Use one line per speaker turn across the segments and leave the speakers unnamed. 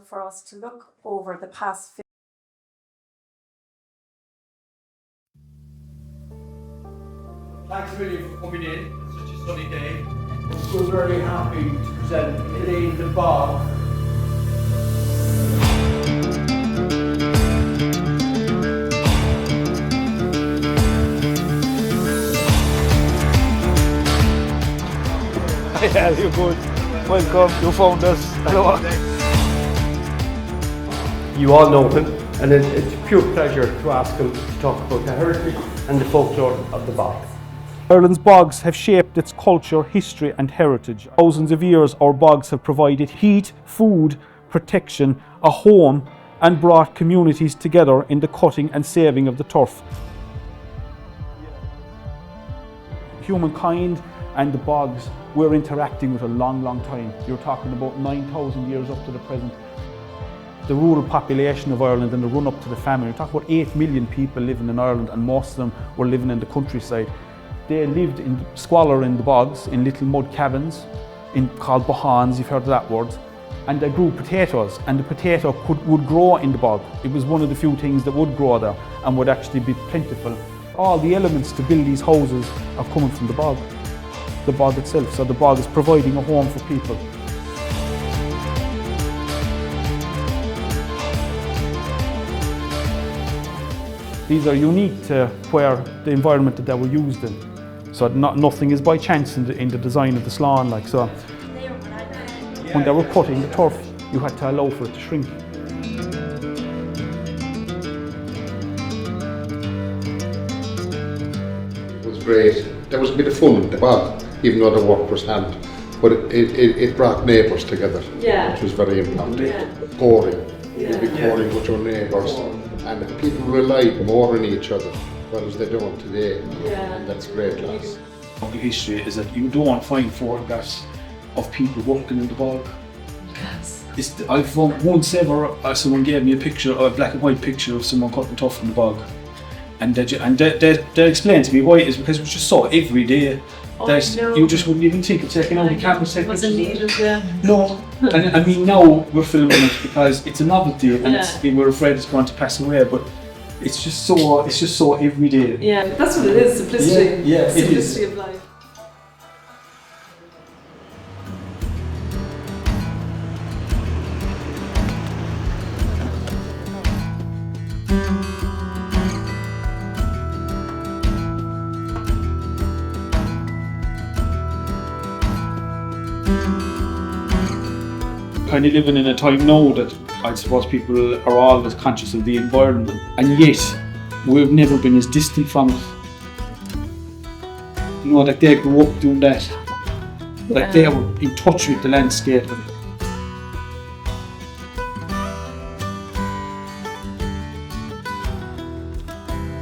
for us to look over the past.
Thanks really for coming in. It's such a sunny day.
We're very happy to present Killarda Bog.
Yeah, you're good. Welcome, you found us. Hello.
You all know him, and it's a pure pleasure to ask him to talk about the heritage and the folklore of the bog.
Ireland's bogs have shaped its culture, history and heritage. Thousands of years our bogs have provided heat, food, protection, a home and brought communities together in the cutting and saving of the turf. Humankind and the bogs were interacting with a long time. You're talking about 9,000 years up to the present. The rural population of Ireland and the run up to the famine, you're talking about 8 million people living in Ireland, and most of them were living in the countryside. They lived in squalor in the bogs, in little mud cabins called bahans, you've heard of that word, and they grew potatoes, and the potato would grow in the bog. It was one of the few things that would grow there and would actually be plentiful. All the elements to build these houses are coming from the bog itself, so the bog is providing a home for people. These are unique to where the environment that they were used in. So nothing is by chance in the design of the slán. Like so, when they were cutting the turf, you had to allow for it to shrink.
It was great. There was a bit of fun in the bog, even though the work was hand. But it brought neighbours together, which was very important. Pouring, you'd be pouring with your neighbours, and people relied more on each other, whereas they don't today, and that's great loss.
The history is that you don't find photographs of people working in the bog. Yes. I found once ever someone gave me a black and white picture of someone cutting turf in the bog, and they explained to me why. It's because it was just so every day. You just wouldn't even think of taking out the camera. It
wasn't needed,
No, and I mean now we're filming it because it's a novelty, and we're afraid it's going to pass away. But it's just so every day.
Yeah, that's what it is. Simplicity.
Yeah,
simplicity of life.
Kind of living in a time now that I suppose people are always conscious of the environment, and yet we've never been as distant from it. You know, like they grew up doing that, like they were in touch with the landscape.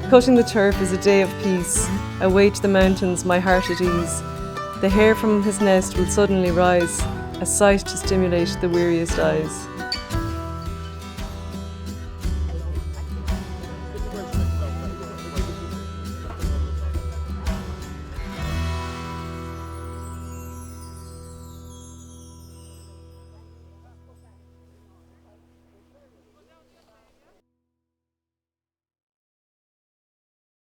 Cutting the turf is a day of peace. Away to the mountains, my heart at ease. The hare from his nest will suddenly rise, a sight to stimulate the weariest eyes.